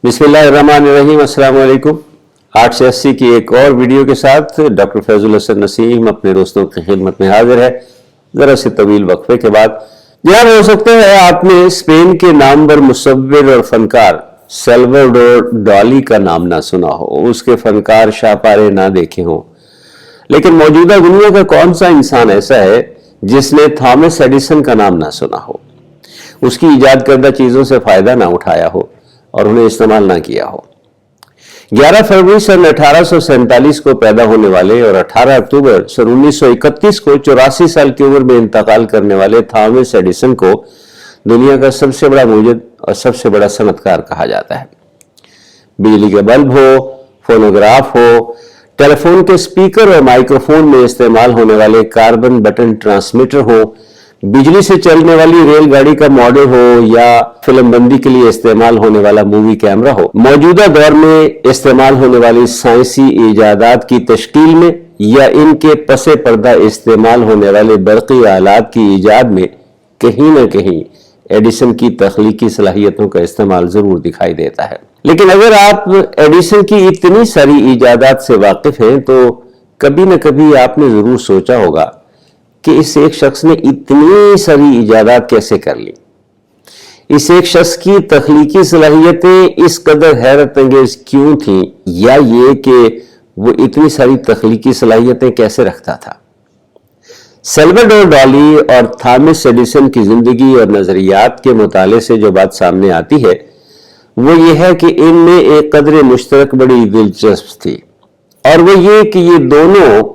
بسم اللہ الرحمن الرحیم، السلام علیکم۔ 8 سے 80 کی ایک اور ویڈیو کے ساتھ ڈاکٹر فیض الحسن نسیم اپنے دوستوں کی خدمت میں حاضر ہے، ذرا سے طویل وقفے کے بعد۔ یاد ہو سکتا ہے آپ نے اسپین کے نامور مصور اور فنکار سیلواڈور ڈالی کا نام نہ سنا ہو، اس کے فنکار شاہپارے نہ دیکھے ہوں، لیکن موجودہ دنیا کا کون سا انسان ایسا ہے جس نے تھامس ایڈیسن کا نام نہ سنا ہو، اس کی ایجاد کردہ چیزوں سے فائدہ نہ اٹھایا ہو اور انہیں استعمال نہ کیا ہو۔ 11 فروری سن 1847 کو پیدا ہونے والے اور 18 اکتوبر سن 1931 کو 84 سال کی عمر میں انتقال کرنے والے تھامس ایڈیسن کو دنیا کا سب سے بڑا موجد اور سب سے بڑا صنعت کار کہا جاتا ہے۔ بجلی کے بلب ہو، فونوگراف ہو، ٹیلی فون کے سپیکر اور مائکروفون میں استعمال ہونے والے کاربن بٹن ٹرانسمیٹر ہو، بجلی سے چلنے والی ریل گاڑی کا ماڈل ہو یا فلم بندی کے لیے استعمال ہونے والا مووی کیمرہ ہو، موجودہ دور میں استعمال ہونے والی سائنسی ایجادات کی تشکیل میں یا ان کے پس پردہ استعمال ہونے والے برقی آلات کی ایجاد میں کہیں نہ کہیں ایڈیسن کی تخلیقی صلاحیتوں کا استعمال ضرور دکھائی دیتا ہے۔ لیکن اگر آپ ایڈیسن کی اتنی ساری ایجادات سے واقف ہیں تو کبھی نہ کبھی آپ نے ضرور سوچا ہوگا کہ اس ایک شخص نے اتنی ساری ایجادات کیسے کر لی؟ اس ایک شخص کی تخلیقی صلاحیتیں اس قدر حیرت انگیز کیوں تھیں، یا یہ کہ وہ اتنی ساری تخلیقی صلاحیتیں کیسے رکھتا تھا؟ سیلواڈور ڈالی اور تھامس ایڈیسن کی زندگی اور نظریات کے مطالعے سے جو بات سامنے آتی ہے وہ یہ ہے کہ ان میں ایک قدر مشترک بڑی دلچسپ تھی، اور وہ یہ کہ یہ دونوں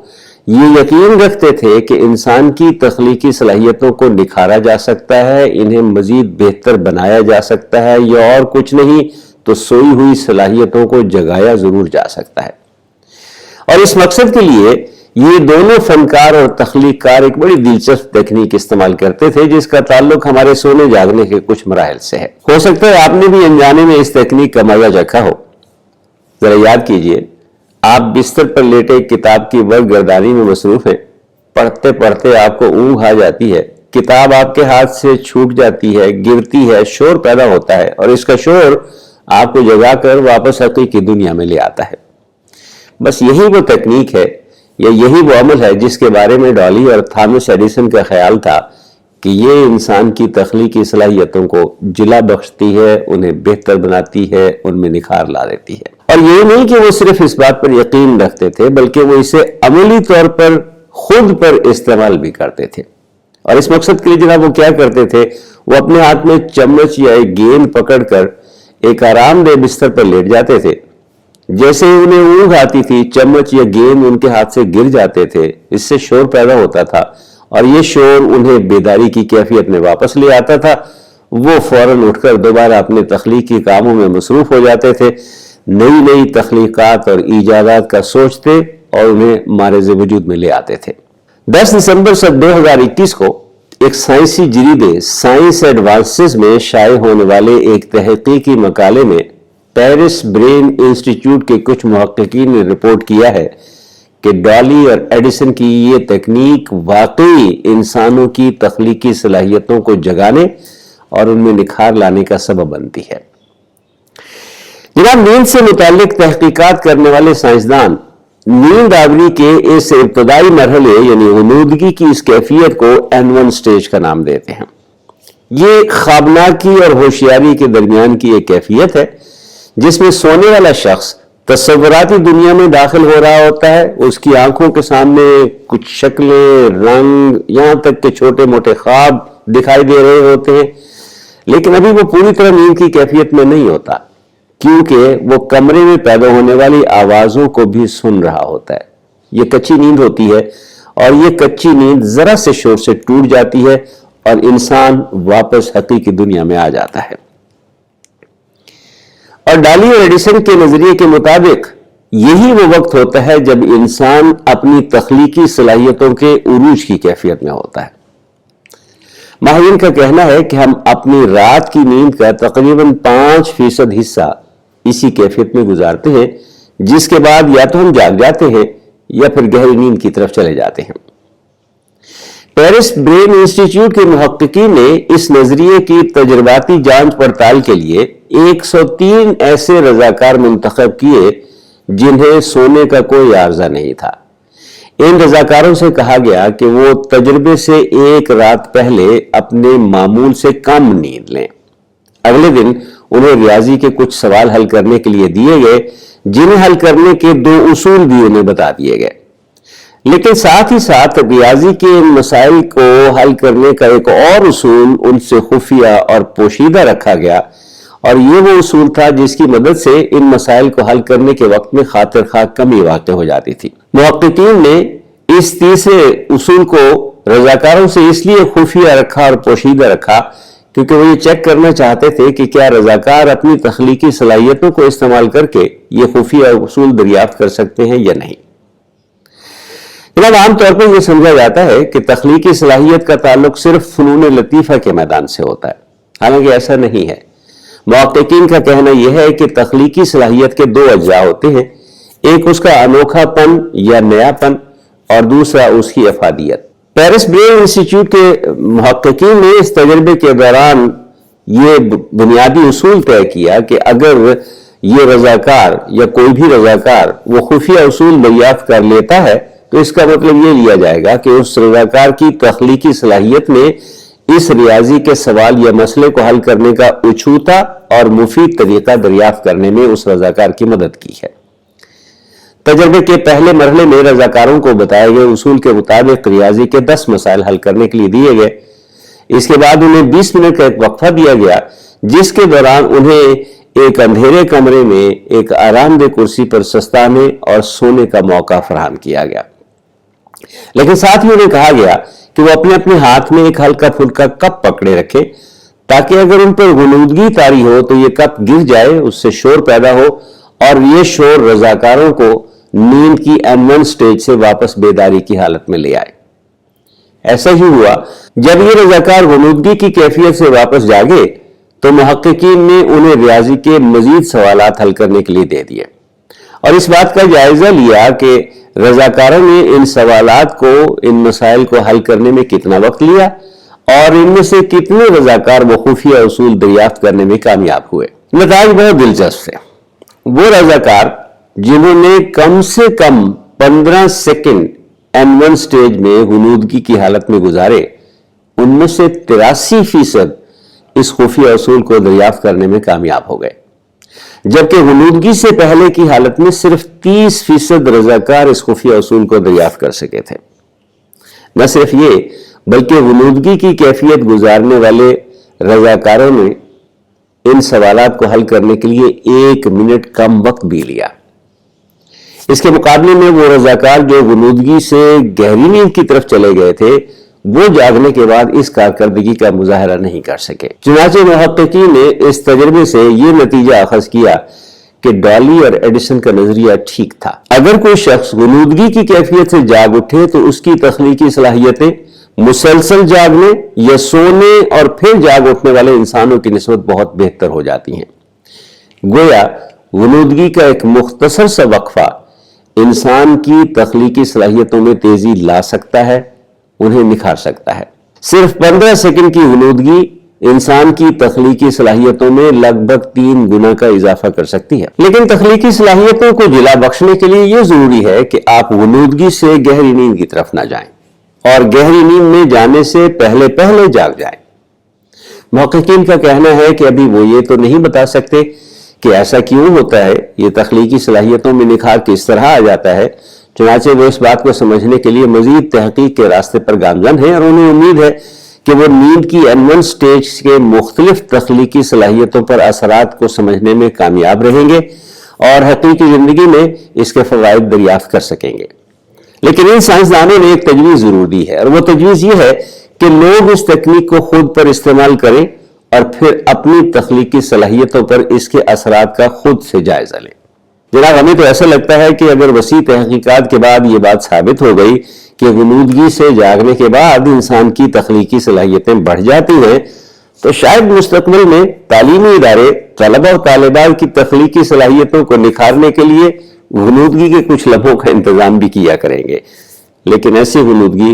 یہ یقین رکھتے تھے کہ انسان کی تخلیقی صلاحیتوں کو نکھارا جا سکتا ہے، انہیں مزید بہتر بنایا جا سکتا ہے، یا اور کچھ نہیں تو سوئی ہوئی صلاحیتوں کو جگایا ضرور جا سکتا ہے۔ اور اس مقصد کے لیے یہ دونوں فنکار اور تخلیق کار ایک بڑی دلچسپ تکنیک استعمال کرتے تھے جس کا تعلق ہمارے سونے جاگنے کے کچھ مراحل سے ہے۔ ہو سکتا ہے آپ نے بھی انجانے میں اس تکنیک کا مزہ چکھا ہو۔ ذرا یاد کیجئے، آپ بستر پر لیٹے کتاب کی برق گردانی میں مصروف ہیں، پڑھتے پڑھتے آپ کو اونگ آ جاتی ہے، کتاب آپ کے ہاتھ سے چھوٹ جاتی ہے، گرتی ہے، شور پیدا ہوتا ہے، اور اس کا شور آپ کو جگا کر واپس حقیقی دنیا میں لے آتا ہے۔ بس یہی وہ تکنیک ہے یا یہی وہ عمل ہے جس کے بارے میں ڈالی اور تھامس ایڈیسن کا خیال تھا کہ یہ انسان کی تخلیقی صلاحیتوں کو جلا بخشتی ہے، انہیں بہتر بناتی ہے، ان میں نکھار لا دیتی ہے۔ اور یہ نہیں کہ وہ صرف اس بات پر یقین رکھتے تھے بلکہ وہ اسے عملی طور پر خود پر استعمال بھی کرتے تھے۔ اور اس مقصد کے لیے جناب وہ کیا کرتے تھے، وہ اپنے ہاتھ میں چمچ یا ایک گیند پکڑ کر ایک آرام دہ بستر پر لیٹ جاتے تھے۔ جیسے ہی انہیں اونگ آتی تھی، چمچ یا گیند ان کے ہاتھ سے گر جاتے تھے، اس سے شور پیدا ہوتا تھا، اور یہ شور انہیں بیداری کی کیفیت میں واپس لے آتا تھا۔ وہ فوراً اٹھ کر دوبارہ اپنے تخلیقی کاموں میں مصروف ہو جاتے تھے، نئی نئی تخلیقات اور ایجادات کا سوچتے اور انہیں معرض وجود میں لے آتے تھے۔ 10 دسمبر سن 2021 کو ایک سائنسی جریدے سائنس ایڈوانسز میں شائع ہونے والے ایک تحقیقی مقالے میں پیرس برین انسٹیٹیوٹ کے کچھ محققین نے رپورٹ کیا ہے کہ ڈالی اور ایڈیسن کی یہ تکنیک واقعی انسانوں کی تخلیقی صلاحیتوں کو جگانے اور ان میں نکھار لانے کا سبب بنتی ہے۔ جناب، نیند سے متعلق تحقیقات کرنے والے سائنسدان نیند آوری کے اس ابتدائی مرحلے یعنی غنودگی کی اس کیفیت کو N1 سٹیج کا نام دیتے ہیں۔ یہ خوابناکی اور ہوشیاری کے درمیان کی ایک کیفیت ہے جس میں سونے والا شخص تصوراتی دنیا میں داخل ہو رہا ہوتا ہے، اس کی آنکھوں کے سامنے کچھ شکلیں، رنگ، یہاں تک کہ چھوٹے موٹے خواب دکھائی دے رہے ہوتے ہیں، لیکن ابھی وہ پوری طرح نیند کی کیفیت میں نہیں ہوتا، کیونکہ وہ کمرے میں پیدا ہونے والی آوازوں کو بھی سن رہا ہوتا ہے۔ یہ کچی نیند ہوتی ہے، اور یہ کچی نیند ذرا سے شور سے ٹوٹ جاتی ہے اور انسان واپس حقیقی دنیا میں آ جاتا ہے۔ اور ڈالی اور ایڈیسن کے نظریے کے مطابق یہی وہ وقت ہوتا ہے جب انسان اپنی تخلیقی صلاحیتوں کے عروج کی کیفیت میں ہوتا ہے۔ ماہرین کا کہنا ہے کہ ہم اپنی رات کی نیند کا تقریباً 5% حصہ اسی کیفیت میں گزارتے ہیں، جس کے بعد یا تو ہم جاگ جاتے ہیں یا پھر گہری نیند کی طرف چلے جاتے ہیں۔ پیرس برین انسٹیٹیوٹ کے محققین نے اس نظریے کی تجرباتی جانچ پڑتال کے لیے 103 ایسے رضاکار منتخب کیے جنہیں سونے کا کوئی عارضہ نہیں تھا۔ ان رضاکاروں سے کہا گیا کہ وہ تجربے سے ایک رات پہلے اپنے معمول سے کم نیند لیں۔ اگلے دن انہیں ریاضی کے کچھ سوال حل کرنے کے لیے دیے گئے، جنہیں حل کرنے کے 2 اصول بھی انہیں بتا دیے گئے، لیکن ساتھ ہی ساتھ ریاضی کے ان مسائل کو حل کرنے کا ایک اور اصول ان سے خفیہ اور پوشیدہ رکھا گیا، اور یہ وہ اصول تھا جس کی مدد سے ان مسائل کو حل کرنے کے وقت میں خاطر خواہ کمی واقع ہو جاتی تھی۔ محققین نے اس تیسرے اصول کو رضاکاروں سے اس لیے خفیہ رکھا اور پوشیدہ رکھا کیونکہ وہ یہ چیک کرنا چاہتے تھے کہ کیا رضاکار اپنی تخلیقی صلاحیتوں کو استعمال کر کے یہ خفیہ اصول دریافت کر سکتے ہیں یا نہیں۔ جناب، عام طور پر یہ سمجھا جاتا ہے کہ تخلیقی صلاحیت کا تعلق صرف فنون لطیفہ کے میدان سے ہوتا ہے، حالانکہ ایسا نہیں ہے۔ محققین کا کہنا یہ ہے کہ تخلیقی صلاحیت کے 2 اجزاء ہوتے ہیں، ایک اس کا انوکھا پن یا نیا پن اور دوسرا اس کی افادیت۔ پیرس برین انسٹیٹیوٹ کے محققین نے اس تجربے کے دوران یہ بنیادی اصول طے کیا کہ اگر یہ رضاکار یا کوئی بھی رضاکار وہ خفیہ اصول دریافت کر لیتا ہے تو اس کا مطلب یہ لیا جائے گا کہ اس رضاکار کی تخلیقی صلاحیت نے اس ریاضی کے سوال یا مسئلے کو حل کرنے کا اچھوتا اور مفید طریقہ دریافت کرنے میں اس رضاکار کی مدد کی ہے۔ تجربے کے پہلے مرحلے میں رضاکاروں کو بتائے گئے اصول کے مطابق ریاضی کے 10 مسائل حل کرنے کے لیے دیے گئے۔ اس کے بعد انہیں 20 منٹ کا ایک وقفہ دیا گیا، جس کے دوران انہیں ایک اندھیرے کمرے میں ایک آرام دہ کرسی پر سستانے اور سونے کا موقع فراہم کیا گیا، لیکن ساتھ ہی انہیں کہا گیا کہ وہ اپنے اپنے ہاتھ میں ایک ہلکا پھلکا کپ پکڑے رکھے تاکہ اگر ان پر غنودگی طاری ہو تو یہ کپ گر جائے، اس سے شور پیدا ہو اور یہ شور رضاکاروں کو نیند کی M1 سٹیج سے واپس بیداری کی حالت میں لے آئے۔ ایسا ہی ہوا۔ جب یہ رضاکار غنودگی کی کیفیت سے واپس جاگے تو محققین نے انہیں ریاضی کے مزید سوالات حل کرنے کے لیے دے دیے اور اس بات کا جائزہ لیا کہ رضاکاروں نے ان سوالات کو، ان مسائل کو حل کرنے میں کتنا وقت لیا اور ان میں سے کتنے رضاکار وہ خفیہ اصول دریافت کرنے میں کامیاب ہوئے۔ نتائج بہت دلچسپ ہے۔ وہ رضاکار جنہوں نے کم سے کم 15 سیکنڈ M1 سٹیج میں غنودگی کی حالت میں گزارے، ان میں سے 83% اس خفیہ اصول کو دریافت کرنے میں کامیاب ہو گئے، جبکہ غنودگی سے پہلے کی حالت میں صرف 30% رضاکار اس خفیہ اصول کو دریافت کر سکے تھے۔ نہ صرف یہ بلکہ غنودگی کی کیفیت گزارنے والے رضاکاروں نے ان سوالات کو حل کرنے کے لیے 1 منٹ کم وقت بھی لیا۔ اس کے مقابلے میں وہ رضاکار جو غنودگی سے گہری نیند کی طرف چلے گئے تھے، وہ جاگنے کے بعد اس کارکردگی کا مظاہرہ نہیں کر سکے۔ چنانچہ محققین نے اس تجربے سے یہ نتیجہ اخذ کیا کہ ڈالی اور ایڈیسن کا نظریہ ٹھیک تھا۔ اگر کوئی شخص غنودگی کی کیفیت سے جاگ اٹھے تو اس کی تخلیقی صلاحیتیں مسلسل جاگنے یا سونے اور پھر جاگ اٹھنے والے انسانوں کی نسبت بہت بہتر ہو جاتی ہیں۔ گویا غنودگی کا ایک مختصر سا وقفہ انسان کی تخلیقی صلاحیتوں میں تیزی لا سکتا ہے، انہیں نکھار سکتا ہے۔ صرف 15 سیکنڈ کی غنودگی انسان کی تخلیقی صلاحیتوں میں لگ بھگ 3 گنا کا اضافہ کر سکتی ہے۔ لیکن تخلیقی صلاحیتوں کو جلا بخشنے کے لیے یہ ضروری ہے کہ آپ غنودگی سے گہری نیند کی طرف نہ جائیں اور گہری نیند میں جانے سے پہلے جاگ جائیں۔ محققین کا کہنا ہے کہ ابھی وہ یہ تو نہیں بتا سکتے کہ ایسا کیوں ہوتا ہے، یہ تخلیقی صلاحیتوں میں نکھار کس طرح آ جاتا ہے، چنانچہ وہ اس بات کو سمجھنے کے لیے مزید تحقیق کے راستے پر گامزن ہیں اور انہیں امید ہے کہ وہ نیند کی M1 سٹیج کے مختلف تخلیقی صلاحیتوں پر اثرات کو سمجھنے میں کامیاب رہیں گے اور حقیقی زندگی میں اس کے فوائد دریافت کر سکیں گے۔ لیکن ان سائنسدانوں نے ایک تجویز ضرور دی ہے، اور وہ تجویز یہ ہے کہ لوگ اس تکنیک کو خود پر استعمال کریں اور پھر اپنی تخلیقی صلاحیتوں پر اس کے اثرات کا خود سے جائزہ لیں۔ جناب، ہمیں تو ایسا لگتا ہے کہ اگر وسیع تحقیقات کے بعد یہ بات ثابت ہو گئی کہ غنودگی سے جاگنے کے بعد انسان کی تخلیقی صلاحیتیں بڑھ جاتی ہیں، تو شاید مستقبل میں تعلیمی ادارے طلبہ و طالبات کی تخلیقی صلاحیتوں کو نکھارنے کے لیے غنودگی کے کچھ لمحوں کا انتظام بھی کیا کریں گے، لیکن ایسی غنودگی